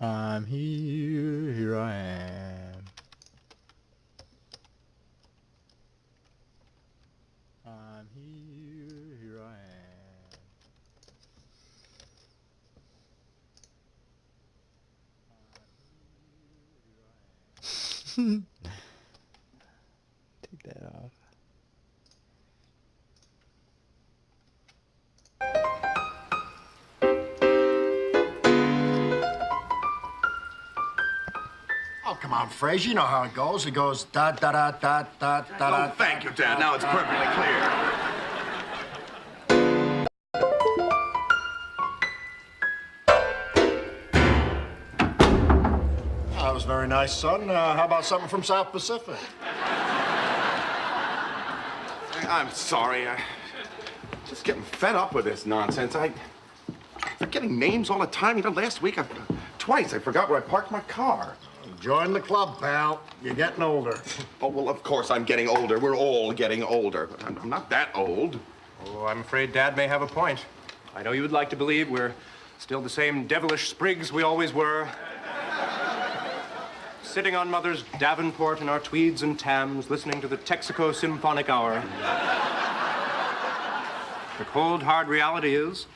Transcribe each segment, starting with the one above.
I'm here, here I am. I'm here, here I am. Take that off. Oh, come on, Fraser. You know how it goes. It goes da da da da da da. Oh, thank you, Dad. Now it's perfectly clear. That was very nice, son. How about something from South Pacific? I'm sorry. I'm just getting fed up with this nonsense. I'm getting names all the time. You know, last week, twice, I forgot where I parked my car. Join the club, pal. You're getting older. Oh, well, of course I'm getting older. We're all getting older. But I'm not that old. Oh, I'm afraid Dad may have a point. I know you would like to believe we're still the same devilish sprigs we always were. Sitting on Mother's Davenport in our tweeds and tams, listening to the Texaco Symphonic Hour. The cold, hard reality is,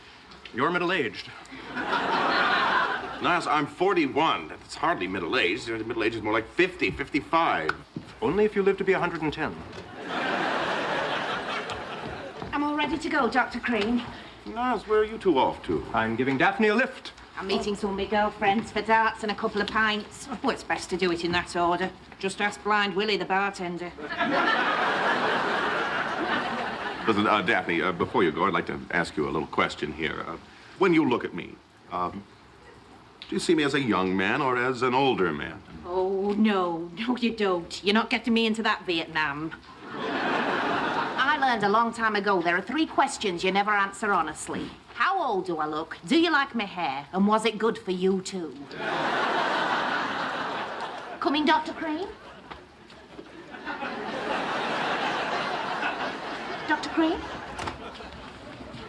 you're middle-aged. Niles, I'm 41. It's hardly middle-aged. Middle age is more like 50, 55. Only if you live to be 110. I'm all ready to go, Dr. Crane. Niles, where are you two off to? I'm giving Daphne a lift. I'm meeting some of my girlfriends for darts and a couple of pints. Oh, it's best to do it in that order. Just ask Blind Willie, the bartender. Listen, Daphne, before you go, I'd like to ask you a little question here. When you look at me, do you see me as a young man or as an older man? Oh, no. No, you don't. You're not getting me into that Vietnam. I learned a long time ago there are 3 questions you never answer honestly. How old do I look? Do you like my hair? And was it good for you, too? Coming, Dr. Crane? Dr. Crane?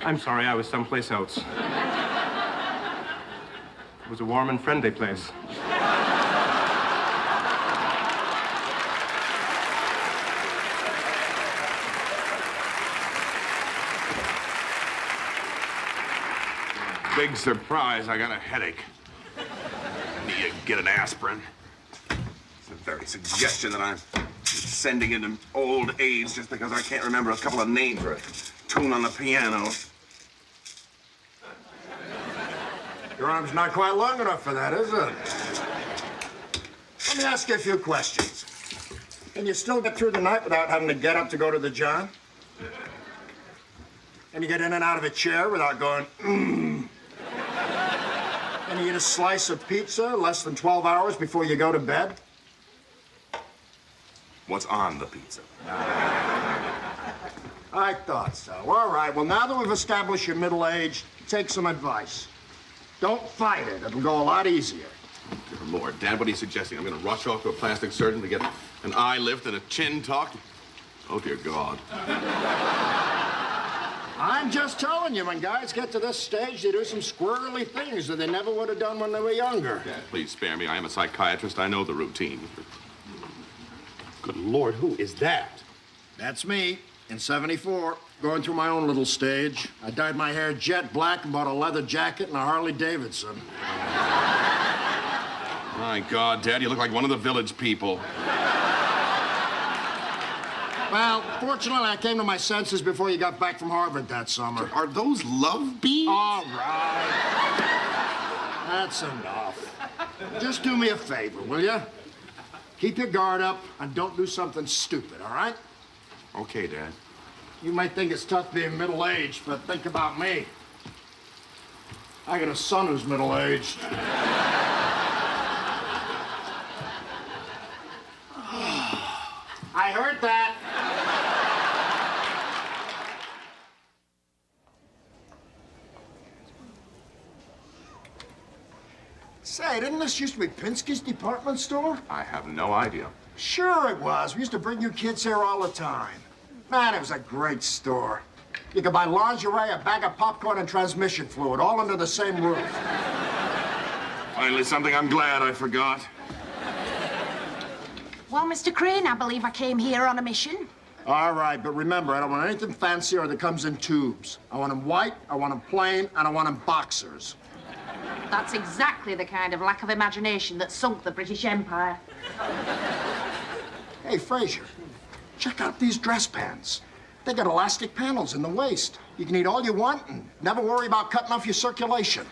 I'm sorry, I was someplace else. It was a warm and friendly place. Big surprise, I got a headache. Need to get an aspirin. It's the very suggestion that I'm descending into old age just because I can't remember a couple of names or a tune on the piano. Your arm's not quite long enough for that, is it? Let me ask you a few questions. Can you still get through the night without having to get up to go to the John? Can you get in and out of a chair without going, Can you eat a slice of pizza less than 12 hours before you go to bed? What's on the pizza? I thought so. All right, well, now that we've established your middle age, take some advice. Don't fight it. It'll go a lot easier. Dear Lord, Dad, what are you suggesting? I'm going to rush off to a plastic surgeon to get an eye lift and a chin tucked? Oh, dear God. I'm just telling you, when guys get to this stage, they do some squirrely things that they never would have done when they were younger. Dad, please spare me. I am a psychiatrist. I know the routine. Good Lord, who is that? That's me, in '74, going through my own little stage. I dyed my hair jet black and bought a leather jacket and a Harley Davidson. My God, Dad, you look like one of the village people. Well, fortunately, I came to my senses before you got back from Harvard that summer. Are those love beads? All right. That's enough. Just do me a favor, will you? Keep your guard up and don't do something stupid, all right? Okay, Dad. You might think it's tough being middle-aged, but think about me. I got a son who's middle-aged. I heard that. Say, didn't this used to be Pinsky's department store? I have no idea. Sure it was. We used to bring you kids here all the time. Man, it was a great store. You could buy lingerie, a bag of popcorn, and transmission fluid, all under the same roof. Finally, something I'm glad I forgot. Well, Mr. Crane, I believe I came here on a mission. All right, but remember, I don't want anything fancy or that comes in tubes. I want them white, I want them plain, and I want them boxers. That's exactly the kind of lack of imagination that sunk the British Empire. Hey, Fraser, check out these dress pants. They got elastic panels in the waist. You can eat all you want and never worry about cutting off your circulation.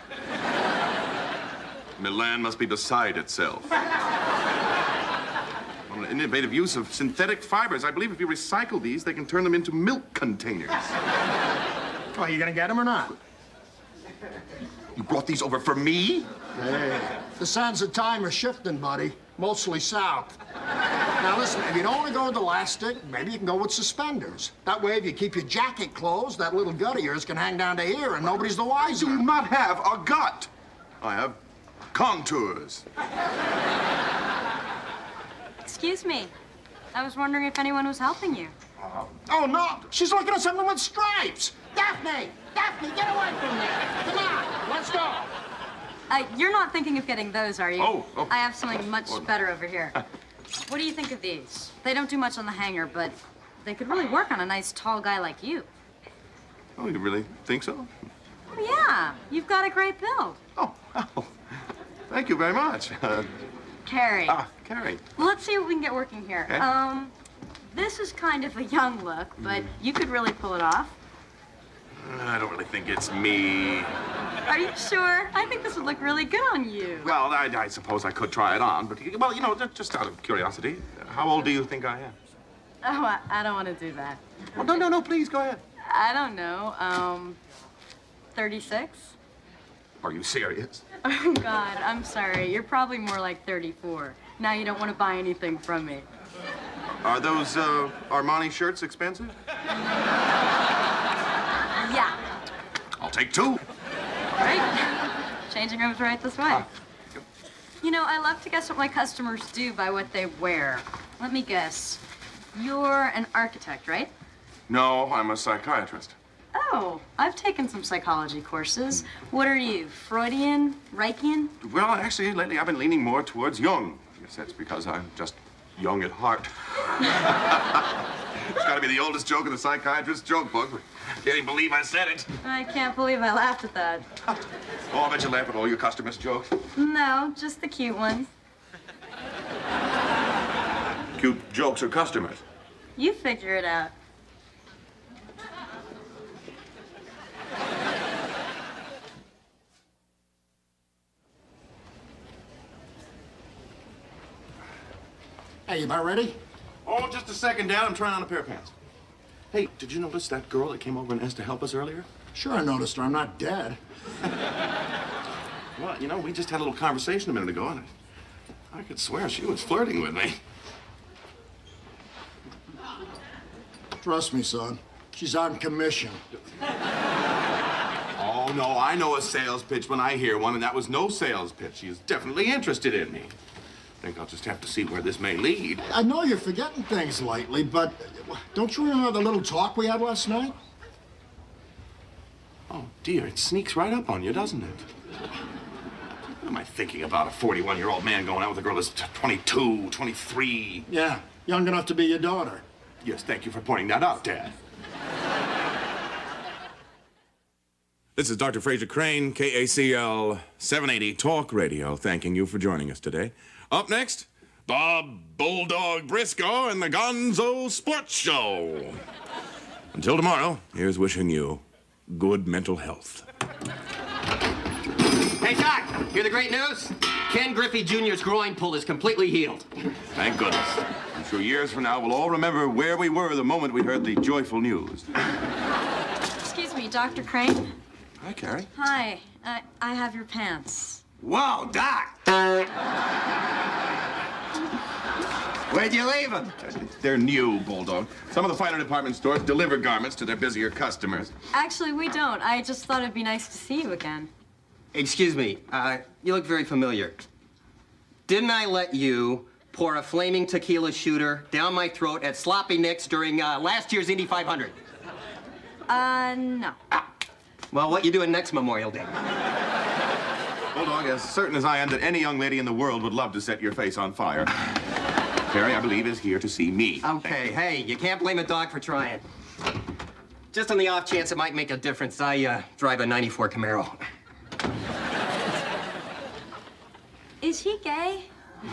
Milan must be beside itself. An innovative use of synthetic fibers. I believe if you recycle these, they can turn them into milk containers. Oh, you gonna get them or not? You brought these over for me? Hey, the sands of time are shifting, buddy. Mostly south. Now listen, if you don't want to go with elastic, maybe you can go with suspenders. That way, if you keep your jacket closed, that little gut of yours can hang down to here and nobody's the I wiser. do not have a gut. I have contours. Excuse me. I was wondering if anyone was helping you. Oh, no, she's looking at something with stripes. Daphne, Daphne, get away from there. Come on, let's go. You're not thinking of getting those, are you? Oh. I have something much better over here. What do you think of these? They don't do much on the hanger, but they could really work on a nice tall guy like you. Oh, you really think so? Oh, yeah. You've got a great build. Oh, thank you very much. Carrie. Carrie. Well, let's see what we can get working here. Okay. This is kind of a young look, but you could really pull it off. I don't really think it's me. Are you sure? I think this would look really good on you. Well, I suppose I could try it on, but, well, you know, just out of curiosity, how old do you think I am? Oh, I don't want to do that. Oh, no, please, go ahead. I don't know. 36? Are you serious? Oh, God, I'm sorry. You're probably more like 34. Now you don't want to buy anything from me. Are those, Armani shirts expensive? Yeah. I'll take two. Right? Changing rooms right this way. You know, I love to guess what my customers do by what they wear. Let me guess. You're an architect, right? No, I'm a psychiatrist. Oh, I've taken some psychology courses. What are you, Freudian, Reichian? Well, actually, lately I've been leaning more towards Jung. I guess that's because I'm just young at heart. It's got to be the oldest joke in the psychiatrist's joke book. Can't even believe I said it. I can't believe I laughed at that. Oh, I bet you laugh at all your customers' jokes. No, just the cute ones. Cute jokes are customers. You figure it out. Hey, you about ready? Oh, just a second, Dad. I'm trying on a pair of pants. Hey, did you notice that girl that came over and asked to help us earlier? Sure, I noticed her. I'm not dead. Well, you know, we just had a little conversation a minute ago, and I could swear she was flirting with me. Trust me, son. She's on commission. Oh, no, I know a sales pitch when I hear one, and that was no sales pitch. She is definitely interested in me. I think I'll just have to see where this may lead. I know you're forgetting things lately, but don't you remember the little talk we had last night? Oh, dear, it sneaks right up on you, doesn't it? What am I thinking about? A 41-year-old man going out with a girl that's 22, 23. Yeah, young enough to be your daughter. Yes, thank you for pointing that out, Dad. This is Dr. Fraser Crane, KACL 780 Talk Radio, thanking you for joining us today. Up next, Bob Bulldog Briscoe and the Gonzo Sports Show. Until tomorrow, here's wishing you good mental health. Hey, Doc, hear the great news? Ken Griffey Jr.'s groin pull is completely healed. Thank goodness. I'm sure years from now we'll all remember where we were the moment we heard the joyful news. Excuse me, Dr. Crane? Hi, Carrie. Hi, I have your pants. Whoa, Doc! Where'd you leave them? They're new, Bulldog. Some of the finer department stores deliver garments to their busier customers. Actually, we don't. I just thought it'd be nice to see you again. Excuse me, you look very familiar. Didn't I let you pour a flaming tequila shooter down my throat at Sloppy Nick's during last year's Indy 500? No. Well, what you doing next Memorial Day? Bulldog, as certain as I am that any young lady in the world would love to set your face on fire. Carrie, I believe, is here to see me. Okay, hey, you can't blame a dog for trying. Just on the off chance it might make a difference, I drive a '94 Camaro. Is he gay? Well,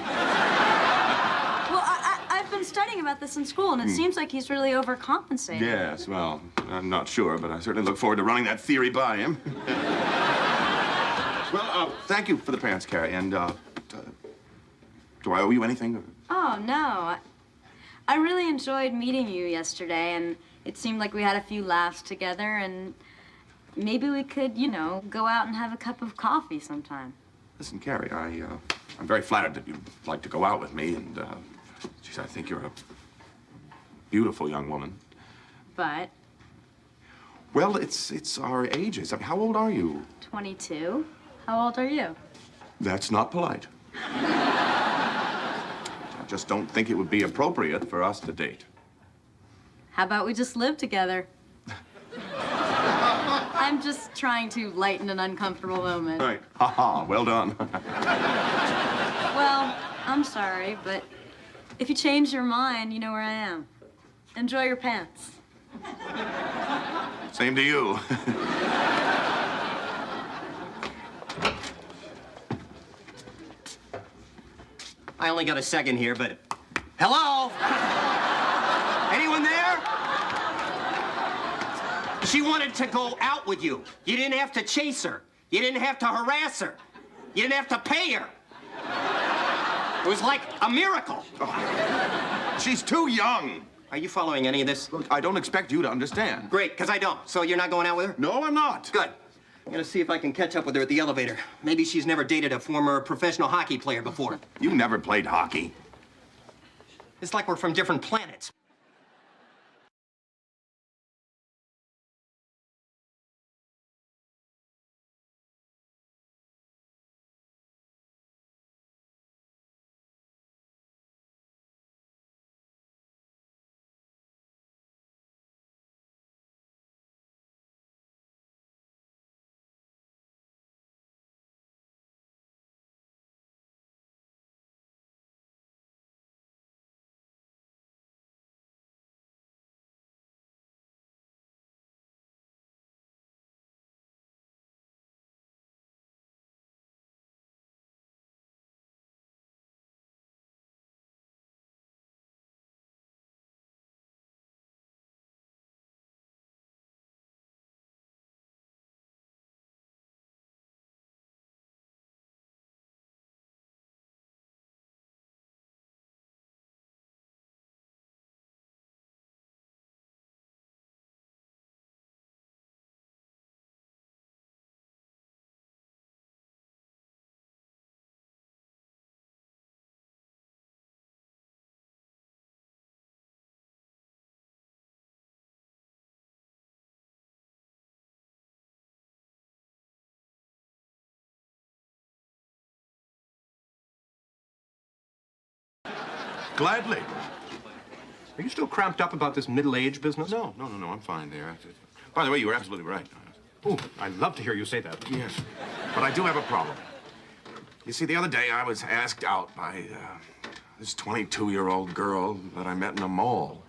I've been studying about this in school, and it seems like he's really overcompensating. Yes, well, I'm not sure, but I certainly look forward to running that theory by him. Well, thank you for the pants, Carrie, and, do I owe you anything? Oh, no. I really enjoyed meeting you yesterday, and it seemed like we had a few laughs together, and maybe we could, you know, go out and have a cup of coffee sometime. Listen, Carrie, I'm very flattered that you'd like to go out with me, and, geez, I think you're a beautiful young woman. But? Well, it's our ages. I mean, how old are you? 22. How old are you? That's not polite. I just don't think it would be appropriate for us to date. How about we just live together? I'm just trying to lighten an uncomfortable moment. Right. Ha-ha, well done. Well, I'm sorry, but if you change your mind, you know where I am. Enjoy your pants. Same to you. I only got a second here, but... Hello? Anyone there? She wanted to go out with you. You didn't have to chase her. You didn't have to harass her. You didn't have to pay her. It was like a miracle. She's too young. Are you following any of this? Look, I don't expect you to understand. Great, because I don't. So you're not going out with her? No, I'm not. Good. I'm gonna see if I can catch up with her at the elevator. Maybe she's never dated a former professional hockey player before. You never played hockey. It's like we're from different planets. Gladly. Are you still cramped up about this middle-age business? No, I'm fine there. By the way, you were absolutely right. Oh, I'd love to hear you say that. Yes, but I do have a problem. You see, the other day I was asked out by this 22-year-old girl that I met in a mall.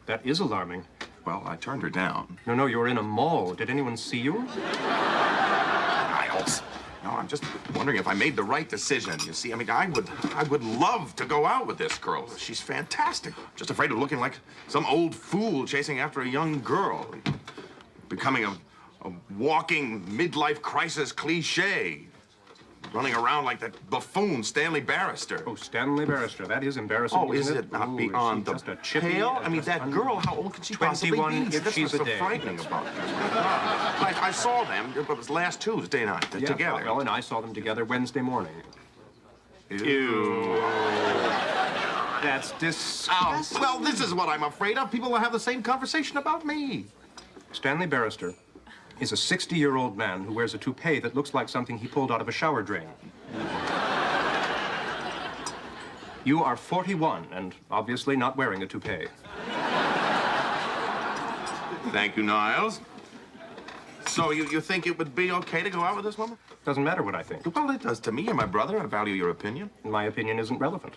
That is alarming. Well, I turned her down. No, you were in a mall. Did anyone see you? Miles. No, I'm just wondering if I made the right decision. You see, I mean, I would love to go out with this girl. She's fantastic. Just afraid of looking like some old fool chasing after a young girl. Becoming a walking midlife crisis cliche. Running around like that buffoon Stanley Barrister. Oh, Stanley Barrister. That is embarrassing, Oh, is isn't it not Ooh, beyond the just a chippy, pale? I mean, just that girl, how old could she possibly 21 be? if That's she's what's a so day. frightening about this. I saw them, it was last Tuesday night, Yeah, together. Well, and I saw them together Wednesday morning. Ew. That's disgusting. Well, this is what I'm afraid of. People will have the same conversation about me. Stanley Barrister, is a 60-year-old man who wears a toupee that looks like something he pulled out of a shower drain. You are 41 and obviously not wearing a toupee. Thank you, Niles. So you think it would be okay to go out with this woman? Doesn't matter what I think. Well, it does to me. You're my brother. I value your opinion. My opinion isn't relevant.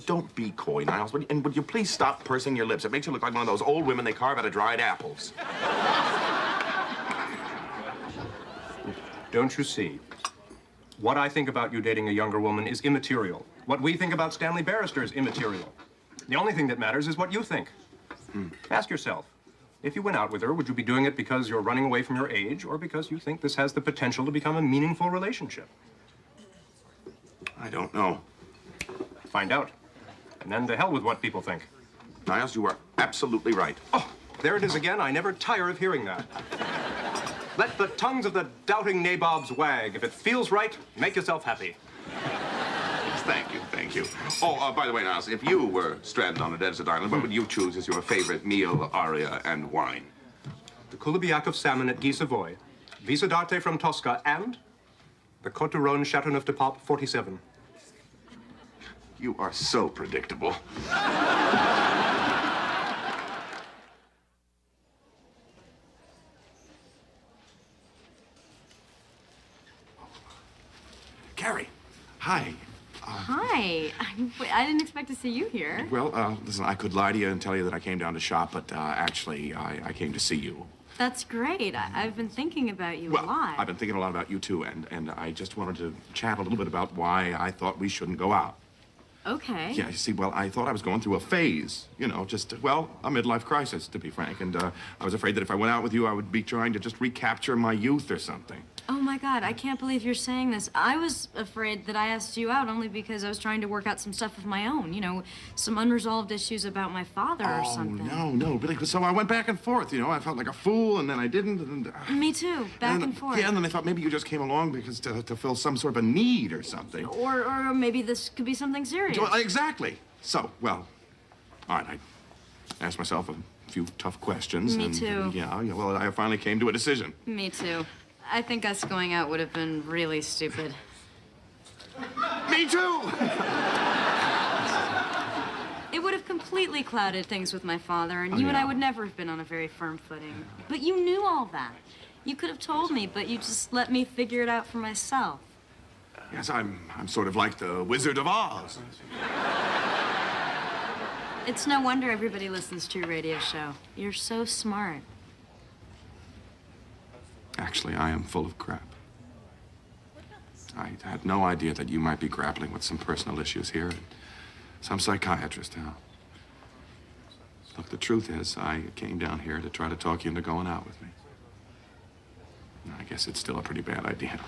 Don't be coy, Niles. And would you please stop pursing your lips? It makes you look like one of those old women they carve out of dried apples. Don't you see? What I think about you dating a younger woman is immaterial. What we think about Stanley Barrister is immaterial. The only thing that matters is what you think. Ask yourself, if you went out with her, would you be doing it because you're running away from your age or because you think this has the potential to become a meaningful relationship? I don't know. Find out. And then to hell with what people think. Niles, you are absolutely right. Oh, there it is again. I never tire of hearing that. Let the tongues of the doubting nabobs wag. If it feels right, make yourself happy. Thank you, thank you. Oh, by the way, Niles, if you were stranded on a desert island, what would you choose as your favorite meal, aria, and wine? The Kulibiak of salmon at Guy Savoy, Visa d'Arte from Tosca, and the Côte du Rhône Chateauneuf de Pape 47. You are so predictable. Carrie, hi. Hi. I didn't expect to see you here. Well, listen, I could lie to you and tell you that I came down to shop, but actually, I came to see you. That's great. I've been thinking about you a Well, lot. I've been thinking a lot about you, too, and I just wanted to chat a little bit about why I thought we shouldn't go out. Okay. Yeah, you see, well, I thought I was going through a phase, you know, just, well, a midlife crisis, to be frank, and I was afraid that if I went out with you, I would be trying to just recapture my youth or something. Oh, my God. I can't believe you're saying this. I was afraid that I asked you out only because I was trying to work out some stuff of my own. You know, some unresolved issues about my father or something. No, really. So I went back and forth, you know. I felt like a fool, and then I didn't. And, Me too. Back and forth. Yeah, and then I thought maybe you just came along because to fill some sort of a need or something. Or maybe this could be something serious. Well, exactly. So, well, all right, I asked myself a few tough questions. Me too. Yeah, well, I finally came to a decision. Me too. I think us going out would have been really stupid. Me too! It would have completely clouded things with my father, and you and I would never have been on a very firm footing. But you knew all that. You could have told me, but you just let me figure it out for myself. Yes, I'm sort of like the Wizard of Oz. It's no wonder everybody listens to your radio show. You're so smart. Actually, I am full of crap. I had no idea that you might be grappling with some personal issues here. Some psychiatrist, huh? Look, the truth is, I came down here to try to talk you into going out with me. I guess it's still a pretty bad idea.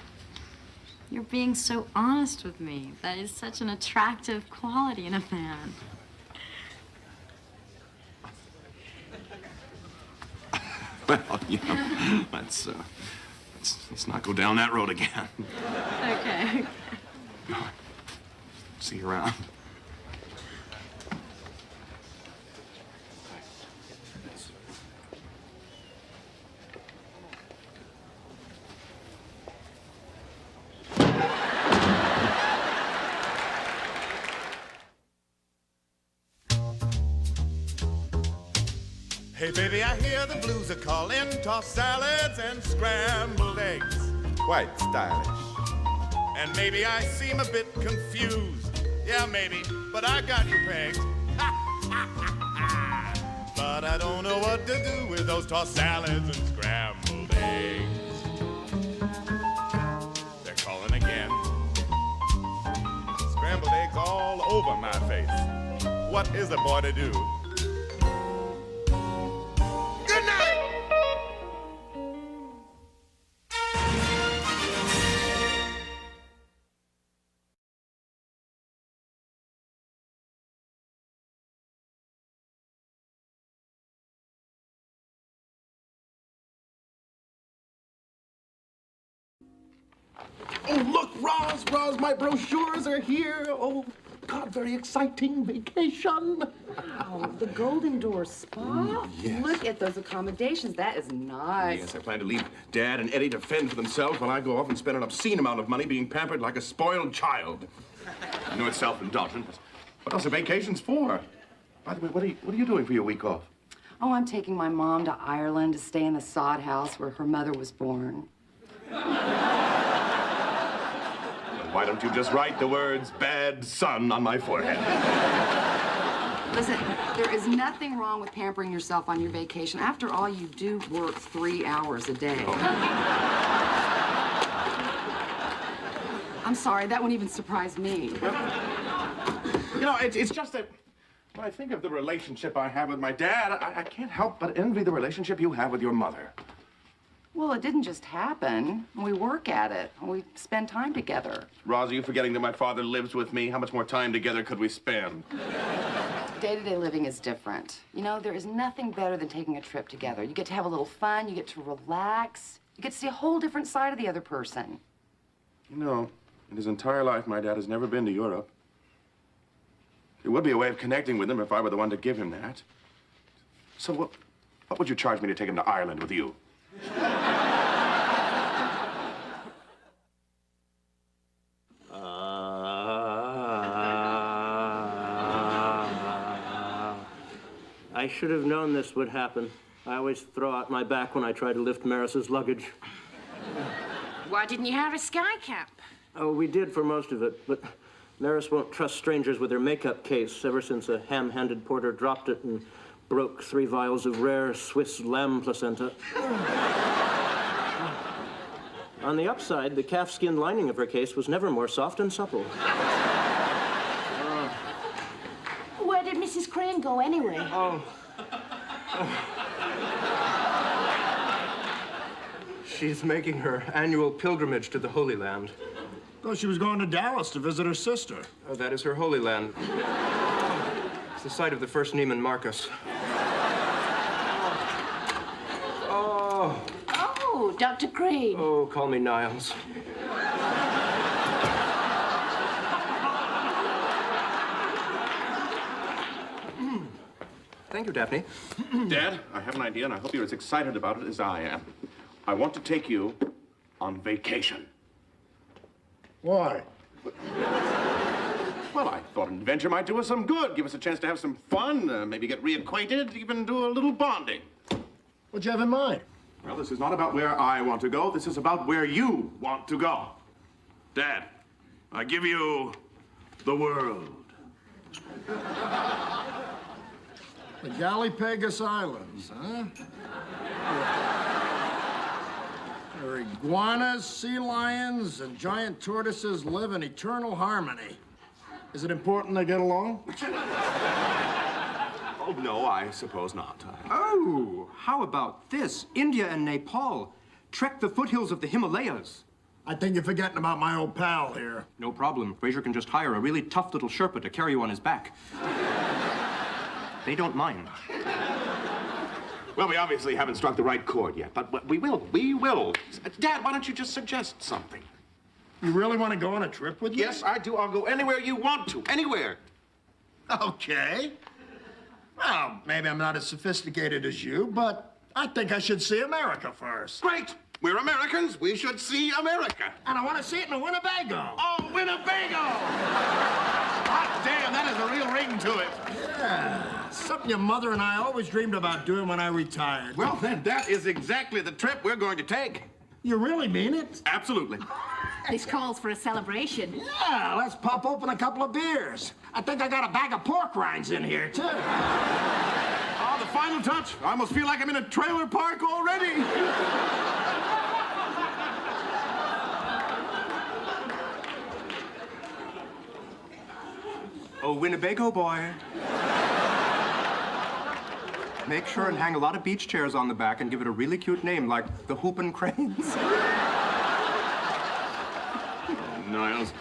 You're being so honest with me. That is such an attractive quality in a man. Well, you know, let's not go down that road again. Okay. See you around. Hey, baby, I hear the blues are calling. Tossed salads and scrambled eggs. Quite stylish. And maybe I seem a bit confused. Yeah, maybe, but I got you pegged. But I don't know what to do with those tossed salads and scrambled eggs. They're calling again. Scrambled eggs all over my face. What is a boy to do? Good night! Oh, look, Roz, my brochures are here. Oh, God, very exciting vacation. Oh, the Golden Door Spa? Yes. Look at those accommodations. That is nice. Yes, I plan to leave Dad and Eddie to fend for themselves while I go off and spend an obscene amount of money being pampered like a spoiled child. I know it's self-indulgent, but what else are vacations for? By the way, what are you doing for your week off? Oh, I'm taking my mom to Ireland to stay in the sod house where her mother was born. Why don't you just write the words bad son on my forehead? Listen, there is nothing wrong with pampering yourself on your vacation. After all, you do work 3 hours a day. I'm sorry, that wouldn't even surprise me. You know, it's just that when I think of the relationship I have with my dad, I can't help but envy the relationship you have with your mother. Well, it didn't just happen. We work at it. We spend time together. Roz, are you forgetting that my father lives with me? How much more time together could we spend? Day-to-day living is different. You know, there is nothing better than taking a trip together. You get to have a little fun, you get to relax, you get to see a whole different side of the other person. You know, in his entire life, my dad has never been to Europe. It would be a way of connecting with him if I were the one to give him that. So what would you charge me to take him to Ireland with you? I should have known this would happen. I always throw out my back when I try to lift Maris's luggage. Why didn't you have a sky cap? Oh, we did for most of it, but Maris won't trust strangers with her makeup case ever since a ham-handed porter dropped it and broke 3 vials of rare Swiss lamb placenta. On the upside, the calfskin lining of her case was never more soft and supple. Where did Mrs. Crane go anyway? She's making her annual pilgrimage to the Holy Land. Oh, she was going to Dallas to visit her sister. Oh, that is her Holy Land. It's the site of the first Neiman Marcus. Oh. Oh, Dr. Crane. Oh, call me Niles. Thank you, Daphne. Dad, I have an idea, and I hope you're as excited about it as I am. I want to take you on vacation. Why? Well, I thought an adventure might do us some good, give us a chance to have some fun, maybe get reacquainted, even do a little bonding. What'd you have in mind? Well, this is not about where I want to go. This is about where you want to go. Dad, I give you the world. The Galapagos Islands, huh? Where iguanas, sea lions, and giant tortoises live in eternal harmony. Is it important they get along? Oh, no, I suppose not. Oh, how about this? India and Nepal trek the foothills of the Himalayas. I think you're forgetting about my old pal here. No problem. Fraser can just hire a really tough little Sherpa to carry you on his back. They don't mind. Well, we obviously haven't struck the right chord yet, but we will. We will. Dad, why don't you just suggest something? You really want to go on a trip with me? Yes, I do. I'll go anywhere you want to. Anywhere. Okay. Well, maybe I'm not as sophisticated as you, but I think I should see America first. Great. We're Americans. We should see America. And I want to see it in a Winnebago. Oh, Winnebago! Hot damn, that has a real ring to it. Yeah, something your mother and I always dreamed about doing when I retired. Well, then, that is exactly the trip we're going to take. You really mean it? Absolutely. This calls for a celebration. Yeah, let's pop open a couple of beers. I think I got a bag of pork rinds in here, too. Oh, the final touch. I almost feel like I'm in a trailer park already. Oh, Winnebago boy. Make sure and hang a lot of beach chairs on the back and give it a really cute name like the Hoopin' Cranes. Niles,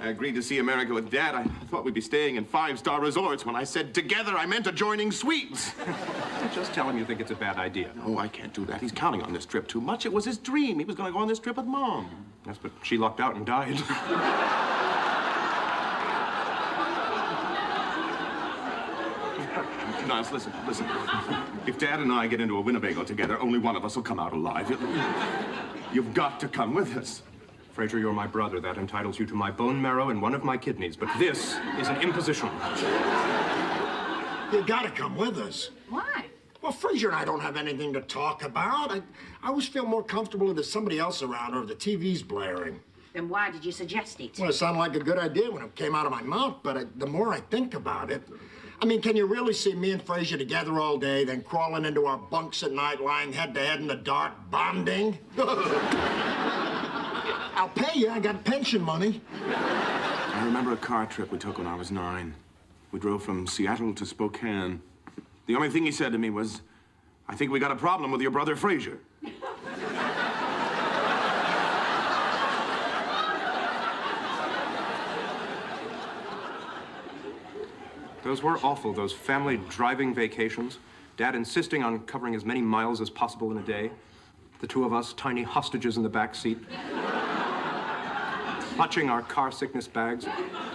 I agreed to see America with Dad. I thought we'd be staying in 5-star resorts. When I said together, I meant adjoining suites. Just tell him you think it's a bad idea. No, I can't do that. He's counting on this trip too much. It was his dream. He was going to go on this trip with Mom. Yes, but she lucked out and died. Niles, listen. If Dad and I get into a Winnebago together, only one of us will come out alive. You've got to come with us. Fraser, you're my brother. That entitles you to my bone marrow and one of my kidneys. But this is an imposition. You gotta come with us. Why? Well, Fraser and I don't have anything to talk about. I always feel more comfortable if there's somebody else around or if the TV's blaring. Then why did you suggest it? Well, it sounded like a good idea when it came out of my mouth, but the more I think about it, I mean, can you really see me and Fraser together all day, then crawling into our bunks at night, lying head to head in the dark, bonding? I'll pay you. I got pension money. I remember a car trip we took when I was 9. We drove from Seattle to Spokane. The only thing he said to me was, I think we got a problem with your brother Fraser. Those were awful, those family driving vacations. Dad insisting on covering as many miles as possible in a day. The two of us, tiny hostages in the back seat. Clutching our car sickness bags.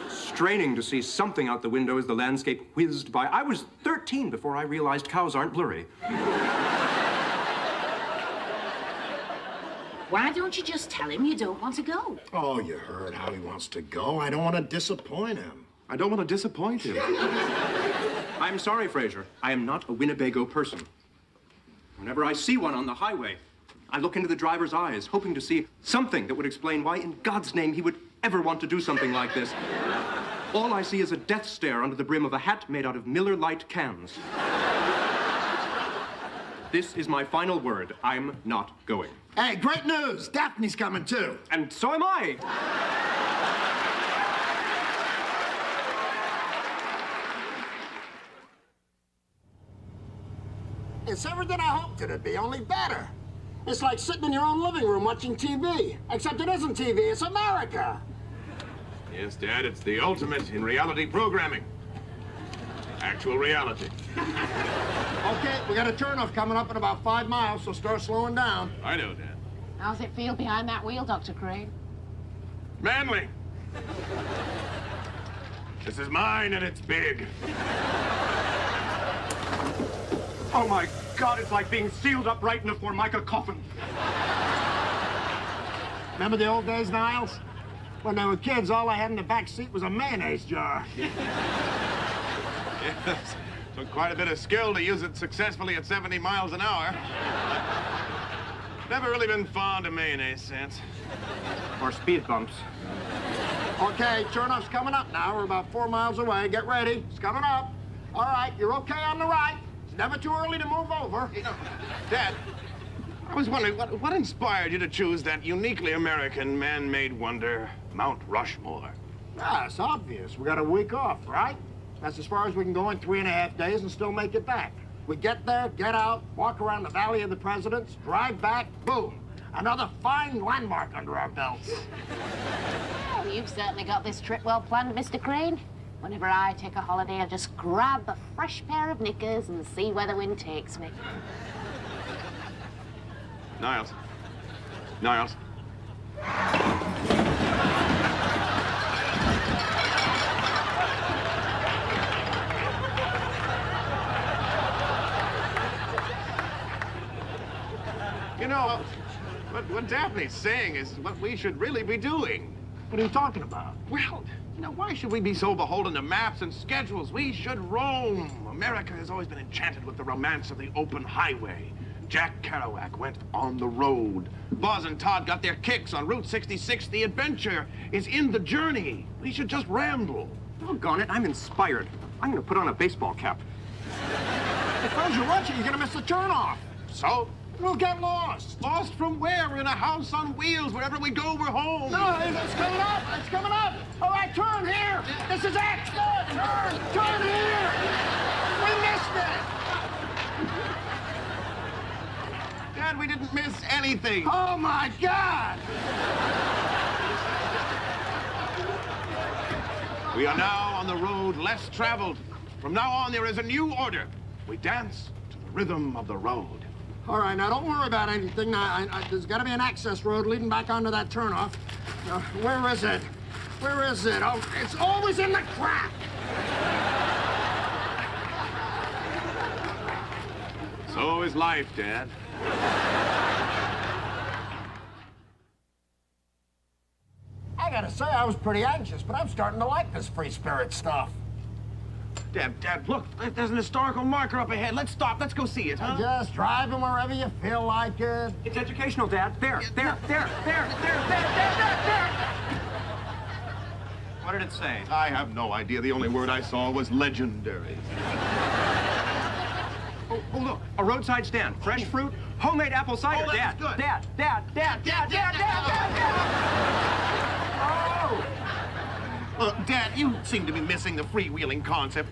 Straining to see something out the window as the landscape whizzed by. I was 13 before I realized cows aren't blurry. Why don't you just tell him you don't want to go? Oh, you heard how he wants to go. I don't want to disappoint him. I don't want to disappoint him. I'm sorry, Fraser. I am not a Winnebago person. Whenever I see one on the highway, I look into the driver's eyes, hoping to see something that would explain why in God's name he would ever want to do something like this. All I see is a death stare under the brim of a hat made out of Miller Lite cans. This is my final word. I'm not going. Hey, great news! Daphne's coming, too. And so am I! It's everything I hoped it'd be, only better. It's like sitting in your own living room watching TV. Except it isn't TV, it's America. Yes, Dad, it's the ultimate in reality programming. Actual reality. Okay, we got a turnoff coming up in about 5 miles, so start slowing down. I know, Dad. How's it feel behind that wheel, Dr. Crane? Manly. This is mine and it's big. Oh my God, it's like being sealed up right in a Formica coffin. Remember the old days, Niles? When they were kids, all I had in the back seat was a mayonnaise jar. Yes. Took quite a bit of skill to use it successfully at 70 miles an hour. Never really been fond of mayonnaise since. Or speed bumps. Okay, turnoff's coming up now. We're about 4 miles away. Get ready. It's coming up. All right, you're okay on the right. It's never too early to move over. You know, Dad, I was wondering, what inspired you to choose that uniquely American man-made wonder, Mount Rushmore? Ah, it's obvious. We got a week off, right? That's as far as we can go in 3.5 days and still make it back. We get there, get out, walk around the Valley of the Presidents, drive back, boom. Another fine landmark under our belts. Well, you've certainly got this trip well planned, Mr. Crane. Whenever I take a holiday, I just grab a fresh pair of knickers and see where the wind takes me. Niles. Niles. You know, what Daphne's saying is what we should really be doing. What are you talking about? Well, you know, why should we be so beholden to maps and schedules? We should roam. America has always been enchanted with the romance of the open highway. Jack Kerouac went on the road. Boz and Todd got their kicks on Route 66. The adventure is in the journey. We should just ramble. Doggone it, I'm inspired. I'm gonna put on a baseball cap. If you're watching, you're gonna miss the turnoff. So? We'll get lost. Lost from where? We're in a house on wheels. Wherever we go, we're home. No, it's coming up. It's coming up. All right, turn here. This is it. Turn here. We missed it. Dad, we didn't miss anything. Oh, my God. We are now on the road less traveled. From now on, there is a new order. We dance to the rhythm of the road. All right, now don't worry about anything. There's got to be an access road leading back onto that turnoff. Where is it? Where is it? Oh, it's always in the crack. So is life, Dad. I gotta say, I was pretty anxious, but I'm starting to like this free spirit stuff. Dad, look, there's an historical marker up ahead. Let's stop. Let's go see it, huh? Just driving wherever you feel like it. It's educational, Dad. There. What did it say? I have no idea. The only word I saw was legendary. Oh, look, a roadside stand. Fresh fruit, homemade apple cider. Oh, that's good. Dad. Oh! Look, Dad, you seem to be missing the freewheeling concept.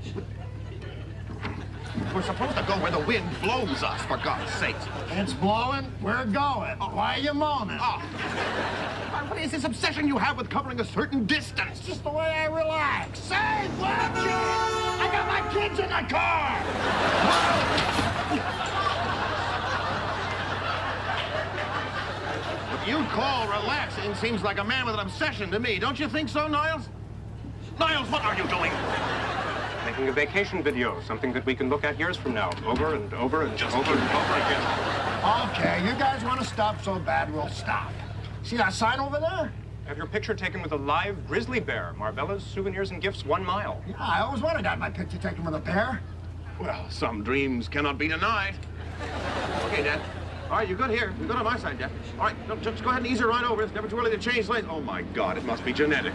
We're supposed to go where the wind blows us, for God's sakes. It's blowing, we're going. Why are you moaning? Oh. What is this obsession you have with covering a certain distance? It's just the way I relax. Say, Fletcher! I got my kids in the car! What you call relaxing seems like a man with an obsession to me. Don't you think so, Niles? Niles, what are you doing? Making a vacation video, something that we can look at years from now, over and over and over and over again. Okay, you guys want to stop so bad, we'll stop. See that sign over there? Have your picture taken with a live grizzly bear. Marvella's Souvenirs and Gifts, 1 mile. Yeah, I always wanted to have my picture taken with a bear. Well, some dreams cannot be denied. Okay, Dad. All right, you're good here. You're good on my side, Dad. All right, no, just go ahead and ease her right over. It's never too early to change lanes. Oh, my God, it must be genetic.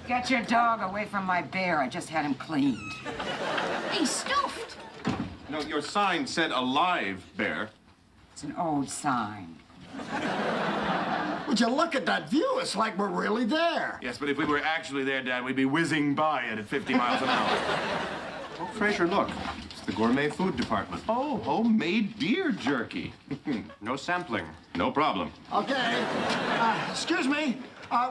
Get your dog away from my bear. I just had him cleaned. He's stuffed. No, your sign said alive, bear. It's an old sign. Would you look at that view? It's like we're really there. Yes, but if we were actually there, Dad, we'd be whizzing by it at 50 miles an hour. Oh, Fraser, look. It's the gourmet food department. Oh, homemade deer jerky. No sampling. No problem. Okay. Excuse me.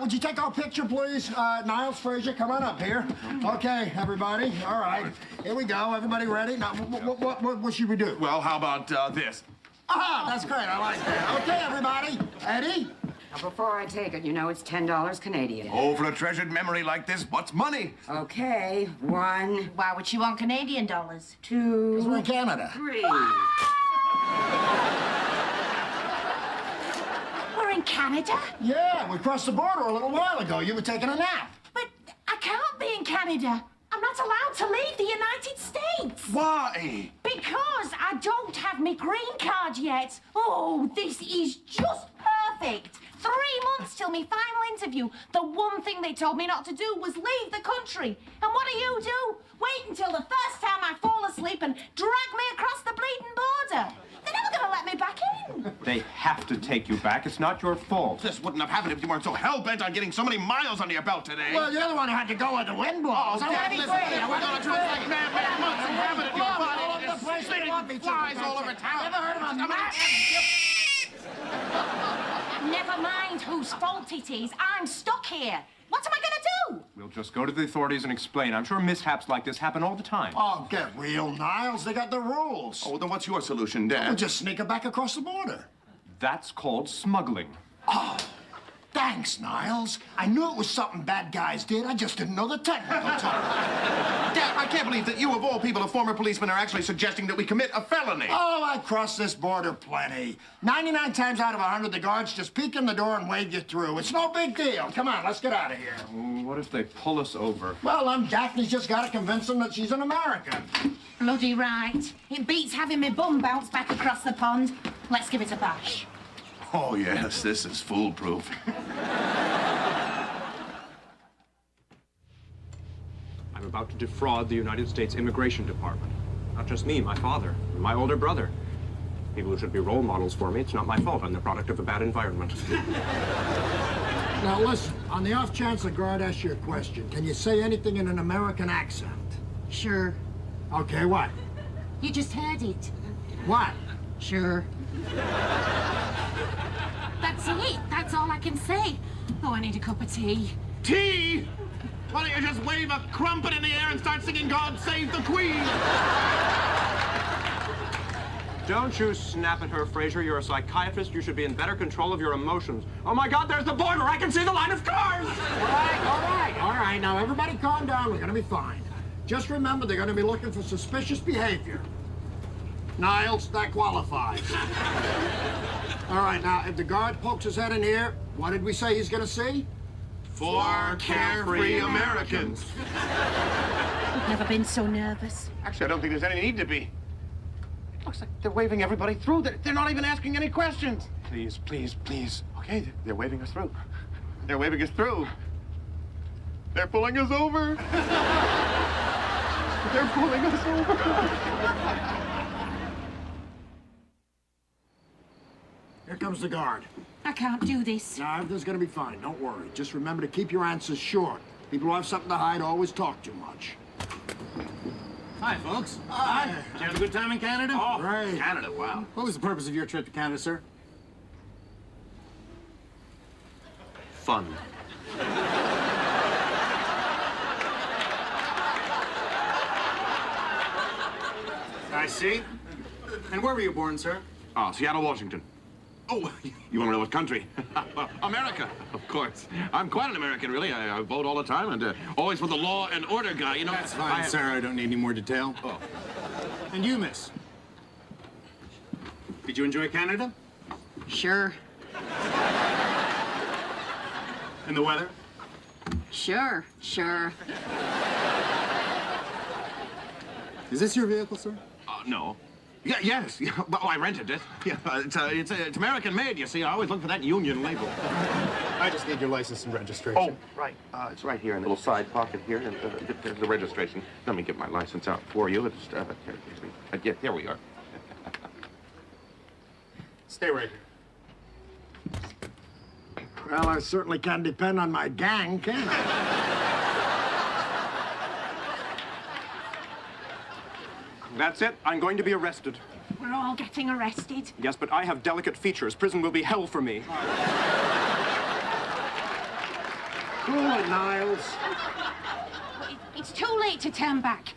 Would you take our picture, please? Niles, Fraser, come on up here. Okay, everybody. All right. Here we go. Everybody ready? Now, what should we do? Well, how about this? Ah, that's great. I like that. Okay, everybody. Eddie? Now, before I take it, you know it's $10 Canadian. Oh, for a treasured memory like this, what's money? Okay, 1, Why would you want Canadian dollars? 2, Because we're in Canada. 3. We're in Canada? Yeah, we crossed the border a little while ago. You were taking a nap. But I can't be in Canada. I'm not allowed to leave the United States. Why? Because I don't have my green card yet. Oh, this is just perfect. 3 months till my final interview. The one thing they told me not to do was leave the country. And what do? Wait until the first time I fall asleep and drag me across the bleeding border. They're never gonna let me back in. They have to take you back. It's not your fault. This wouldn't have happened if you weren't so hell-bent on getting so many miles under your belt today. Well, you're the one who had to go where the wind blows. I Dad, want to be listen, free. I we're want to gonna be try free. to like man months and have it in your body. All over the place. They Spitting want me to. flies all over town. Ever heard of a map? Never mind whose fault it is. I'm stuck here. What am I gonna do? We'll just go to the authorities and explain. I'm sure mishaps like this happen all the time. Oh, get real, Niles. They got the rules. Oh, then what's your solution, Dad? We'll just sneak it back across the border. That's called smuggling. Oh, thanks, Niles. I knew it was something bad guys did. I just didn't know the technical term. Dad, I can't believe that you, of all people, a former policeman, are actually suggesting that we commit a felony. Oh, I crossed this border plenty. 99 times out of 100, the guards just peek in the door and wave you through. It's no big deal. Come on, let's get out of here. What if they pull us over? Well, Daphne's just got to convince them that she's an American. Bloody right. It beats having my bum bounce back across the pond. Let's give it a bash. Oh, yes, this is foolproof. I'm about to defraud the United States Immigration Department. Not just me, my father, and my older brother. People who should be role models for me. It's not my fault. I'm the product of a bad environment. Now, listen, on the off chance the guard asks you a question, can you say anything in an American accent? Sure. Okay, what? You just heard it. What? Sure. That's it. That's all I can say. Oh, I need a cup of tea. Tea? Why don't you just wave a crumpet in the air and start singing God Save the Queen? Don't you snap at her, Fraser. You're a psychiatrist. You should be in better control of your emotions. Oh, my God, there's the border. I can see the line of cars. All right. Now, everybody calm down. We're going to be fine. Just remember, they're going to be looking for suspicious behavior. Niles, that qualifies. All right, now, if the guard pokes his head in here, what did we say he's going to see? 4 carefree Americans. I've never been so nervous. Actually, I don't think there's any need to be. It looks like they're waving everybody through. They're not even asking any questions. Please, please, please. Okay, they're waving us through. They're waving us through. They're pulling us over. They're pulling us over. Here comes the guard. I can't do this. Now, everything's going to be fine. Don't worry. Just remember to keep your answers short. People who have something to hide always talk too much. Hi, folks. Hi. Did you have a good time in Canada? Oh, Right. Canada, wow. What was the purpose of your trip to Canada, sir? Fun. I see. And where were you born, sir? Oh, Seattle, Washington. Oh, you want to know what country? Well, America, of course. I'm quite an American, really. I vote all the time and always for the law and order guy, you know. That's fine, sir. I don't need any more detail. Oh. And you, miss? Did you enjoy Canada? Sure. And the weather? Sure. Is this your vehicle, sir? No. Yeah, yes. Yeah, but I rented it. Yeah, it's American made, you see. I always look for that union label. I just need your license and registration. Oh, right. It's right here in the little side pocket here. And there's the registration. Let me get my license out for you. It's, yeah, here we are. Stay right here. Well, I certainly can't depend on my gang, can I? That's it. I'm going to be arrested. We're all getting arrested. Yes, but I have delicate features. Prison will be hell for me. Cool it, Niles. It's too late to turn back.